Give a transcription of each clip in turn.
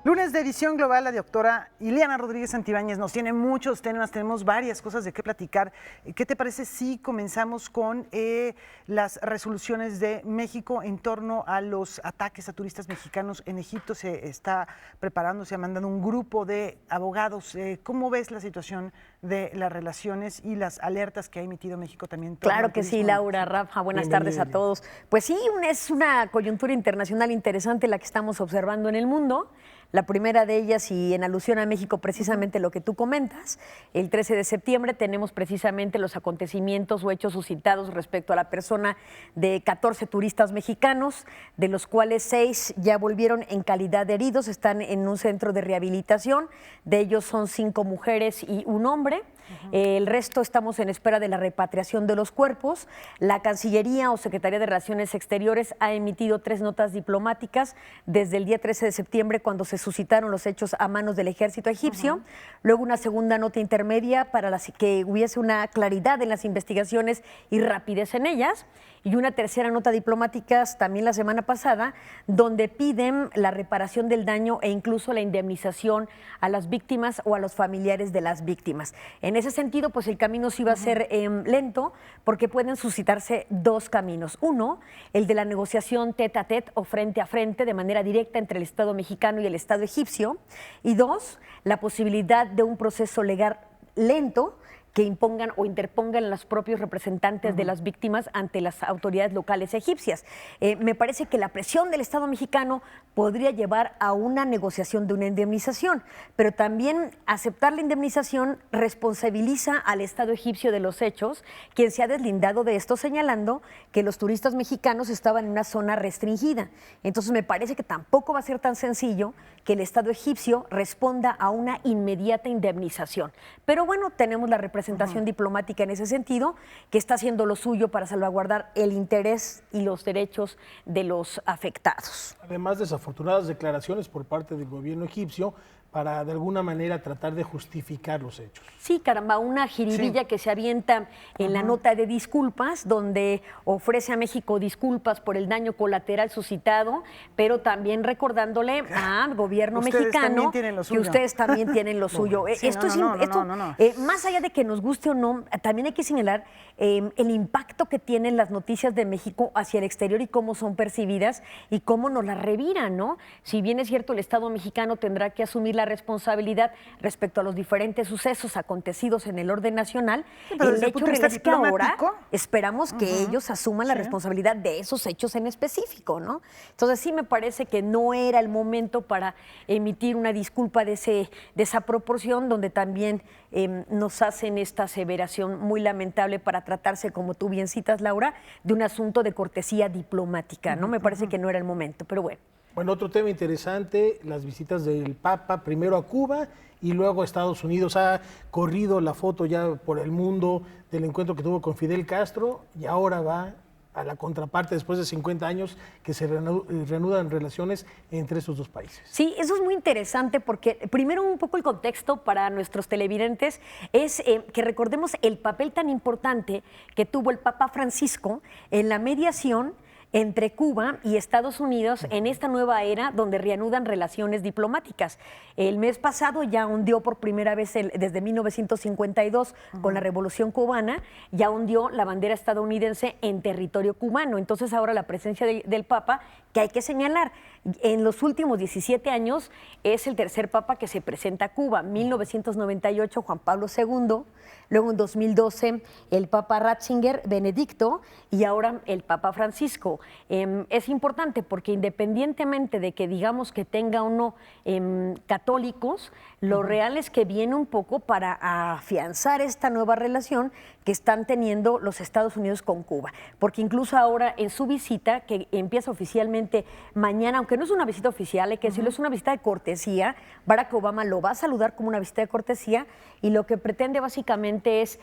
Lunes de edición global, la doctora Ileana Rodríguez Santibáñez nos tiene muchos temas, tenemos varias cosas de qué platicar. ¿Qué te parece si comenzamos con las resoluciones de México en torno a los ataques a turistas mexicanos en Egipto? Se está preparando, se ha mandado un grupo de abogados. ¿Cómo ves la situación de las relaciones y las alertas que ha emitido México también? Claro que sí, Laura, Rafa, buenas tardes a todos. Pues sí, es una coyuntura internacional interesante la que estamos observando en el mundo. La primera de ellas, y en alusión a México, precisamente lo que tú comentas, el 13 de septiembre tenemos precisamente los acontecimientos o hechos suscitados respecto a la persona de 14 turistas mexicanos, de los cuales 6 ya volvieron en calidad de heridos, están en un centro de rehabilitación, de ellos son 5 mujeres y un hombre. El resto estamos en espera de la repatriación de los cuerpos. La Cancillería o Secretaría de Relaciones Exteriores ha emitido 3 notas diplomáticas desde el día 13 de septiembre, cuando se suscitaron los hechos a manos del ejército egipcio. Luego una segunda nota intermedia para que hubiese una claridad en las investigaciones y rapidez en ellas. Y una tercera nota diplomática también la semana pasada, donde piden la reparación del daño e incluso la indemnización a las víctimas o a los familiares de las víctimas. En ese sentido, pues el camino sí va a ser lento, porque pueden suscitarse 2 caminos. Uno, el de la negociación tete a tete o frente a frente, de manera directa entre el Estado mexicano y el Estado egipcio. Y 2, la posibilidad de un proceso legal lento que impongan o interpongan los propios representantes de las víctimas ante las autoridades locales egipcias. Me parece que la presión del Estado mexicano podría llevar a una negociación de una indemnización, pero también aceptar la indemnización responsabiliza al Estado egipcio de los hechos, quien se ha deslindado de esto señalando que los turistas mexicanos estaban en una zona restringida. Entonces me parece que tampoco va a ser tan sencillo que el Estado egipcio responda a una inmediata indemnización. Pero bueno, tenemos la representación diplomática en ese sentido, que está haciendo lo suyo para salvaguardar el interés y los derechos de los afectados. Además, desafortunadas declaraciones por parte del gobierno egipcio para de alguna manera tratar de justificar los hechos. Sí, caramba, una jiribilla que se avienta en la nota de disculpas, donde ofrece a México disculpas por el daño colateral suscitado, pero también recordándole al gobierno mexicano que ustedes también tienen lo suyo. Más allá de que nos guste o no, también hay que señalar el impacto que tienen las noticias de México hacia el exterior y cómo son percibidas y cómo nos las reviran, ¿no? Si bien es cierto, el Estado mexicano tendrá que asumir la responsabilidad respecto a los diferentes sucesos acontecidos en el orden nacional, el hecho es que ahora esperamos que ellos asuman la responsabilidad de esos hechos en específico, ¿no? Entonces sí me parece que no era el momento para emitir una disculpa de esa proporción, donde también nos hacen esta aseveración muy lamentable para tratarse, como tú bien citas, Laura, de un asunto de cortesía diplomática, ¿no? Me parece que no era el momento, pero bueno. Bueno, otro tema interesante, las visitas del Papa, primero a Cuba y luego a Estados Unidos. Ha corrido la foto ya por el mundo del encuentro que tuvo con Fidel Castro y ahora va a la contraparte después de 50 años que se reanudan relaciones entre estos dos países. Sí, eso es muy interesante porque primero un poco el contexto para nuestros televidentes es que recordemos el papel tan importante que tuvo el Papa Francisco en la mediación entre Cuba y Estados Unidos en esta nueva era donde reanudan relaciones diplomáticas. El mes pasado ya ondeó por primera vez desde 1952 con la Revolución Cubana, ya ondeó la bandera estadounidense en territorio cubano. Entonces ahora la presencia del Papa, que hay que señalar, en los últimos 17 años es el tercer Papa que se presenta a Cuba. 1998 Juan Pablo II, luego en 2012 el Papa Ratzinger, Benedicto, y ahora el Papa Francisco. Es importante porque independientemente de que digamos que tenga o no católicos, lo real es que viene un poco para afianzar esta nueva relación que están teniendo los Estados Unidos con Cuba. Porque incluso ahora en su visita, que empieza oficialmente mañana, aunque no es una visita oficial, hay que decirlo, es una visita de cortesía, Barack Obama lo va a saludar como una visita de cortesía y lo que pretende básicamente es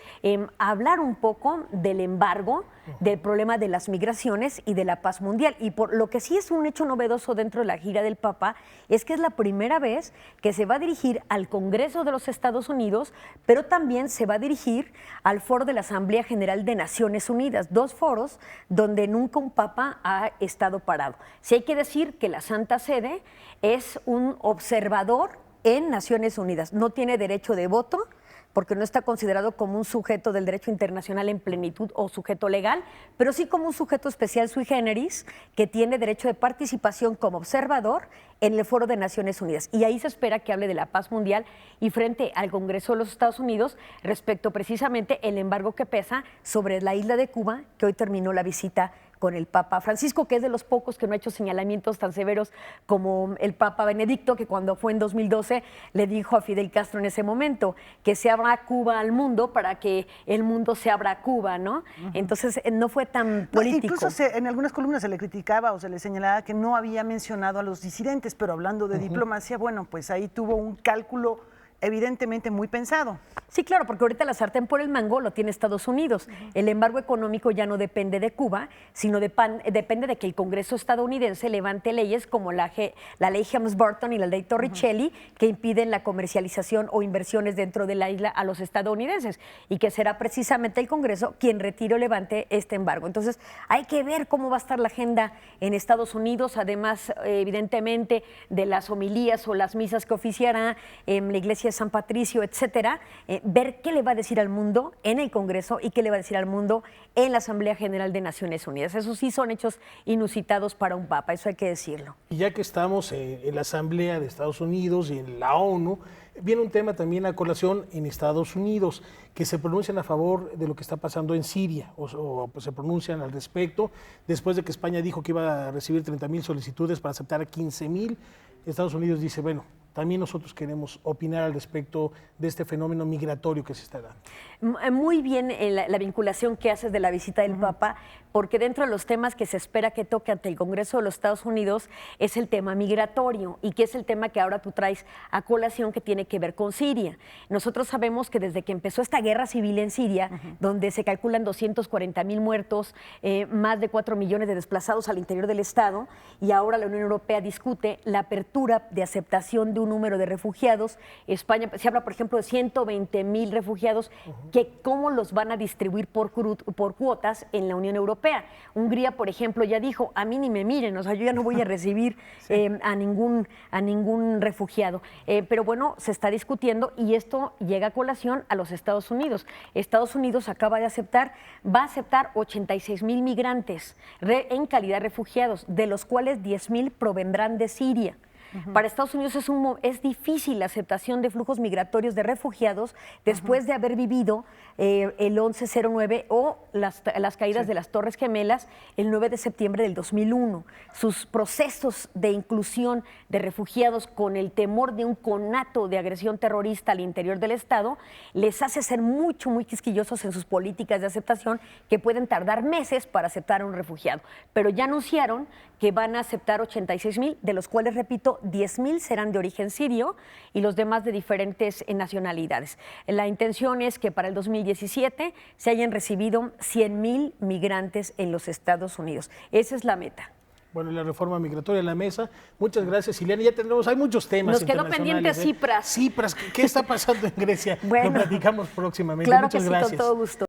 hablar un poco del embargo, del problema de las migraciones y de la paz mundial. Y por lo que sí es un hecho novedoso dentro de la gira del Papa es que es la primera vez que se va a dirigir al Congreso de los Estados Unidos, pero también se va a dirigir al Foro de la Asamblea General de Naciones Unidas, 2 foros donde nunca un papa ha estado parado. Sí hay que decir que la Santa Sede es un observador en Naciones Unidas, no tiene derecho de voto, porque no está considerado como un sujeto del derecho internacional en plenitud o sujeto legal, pero sí como un sujeto especial sui generis que tiene derecho de participación como observador en el Foro de Naciones Unidas. Y ahí se espera que hable de la paz mundial y frente al Congreso de los Estados Unidos respecto precisamente el embargo que pesa sobre la isla de Cuba, que hoy terminó la visita con el Papa Francisco, que es de los pocos que no ha hecho señalamientos tan severos como el Papa Benedicto, que cuando fue en 2012 le dijo a Fidel Castro en ese momento que se abra Cuba al mundo para que el mundo se abra a Cuba, ¿no? Entonces no fue tan político. Incluso en algunas columnas se le criticaba o se le señalaba que no había mencionado a los disidentes, pero hablando de diplomacia, bueno, pues ahí tuvo un cálculo evidentemente muy pensado. Sí, claro, porque ahorita la sartén por el mango lo tiene Estados Unidos. El embargo económico ya no depende de Cuba, sino depende de que el Congreso estadounidense levante leyes como la ley Helms-Burton y la ley Torricelli, que impiden la comercialización o inversiones dentro de la isla a los estadounidenses, y que será precisamente el Congreso quien retire o levante este embargo. Entonces, hay que ver cómo va a estar la agenda en Estados Unidos, además, evidentemente, de las homilías o las misas que oficiará en la iglesia de San Patricio, etcétera, ver qué le va a decir al mundo en el Congreso y qué le va a decir al mundo en la Asamblea General de Naciones Unidas. Eso sí son hechos inusitados para un papa, eso hay que decirlo. Y ya que estamos en la Asamblea de Estados Unidos y en la ONU, viene un tema también a colación en Estados Unidos, que se pronuncian a favor de lo que está pasando en Siria, o pues se pronuncian al respecto, después de que España dijo que iba a recibir 30,000 solicitudes para aceptar a 15,000. Estados Unidos dice, bueno, también nosotros queremos opinar al respecto de este fenómeno migratorio que se está dando. Muy bien la vinculación que haces de la visita del Papa, porque dentro de los temas que se espera que toque ante el Congreso de los Estados Unidos es el tema migratorio, y que es el tema que ahora tú traes a colación, que tiene que ver con Siria. Nosotros sabemos que desde que empezó esta guerra civil en Siria, donde se calculan 240,000 muertos, más de 4 millones de desplazados al interior del Estado, y ahora la Unión Europea discute la apertura de aceptación de un número de refugiados. España, se habla, por ejemplo, de 120,000 refugiados, que cómo los van a distribuir por cuotas en la Unión Europea. Hungría, por ejemplo, ya dijo, a mí ni me miren, o sea, yo ya no voy a recibir a ningún refugiado. Pero bueno, se está discutiendo y esto llega a colación a los Estados Unidos. Estados Unidos va a aceptar 86,000 migrantes en calidad de refugiados, de los cuales 10,000 provendrán de Siria. Para Estados Unidos es difícil la aceptación de flujos migratorios de refugiados después de haber vivido el 11/09 o las caídas de las Torres Gemelas el 9 de septiembre del 2001. Sus procesos de inclusión de refugiados con el temor de un conato de agresión terrorista al interior del Estado les hace ser muy quisquillosos en sus políticas de aceptación, que pueden tardar meses para aceptar a un refugiado. Pero ya anunciaron que van a aceptar 86,000, de los cuales, repito, 10,000 serán de origen sirio y los demás de diferentes nacionalidades. La intención es que para el 2017 se hayan recibido 100,000 migrantes en los Estados Unidos. Esa es la meta. Bueno, la reforma migratoria en la mesa. Muchas gracias, Ileana. Ya tenemos, hay muchos temas. Nos quedó pendiente Cipras. Cipras, ¿qué está pasando en Grecia? Bueno, lo platicamos próximamente. Claro Muchas que sí, gracias. con todo gusto.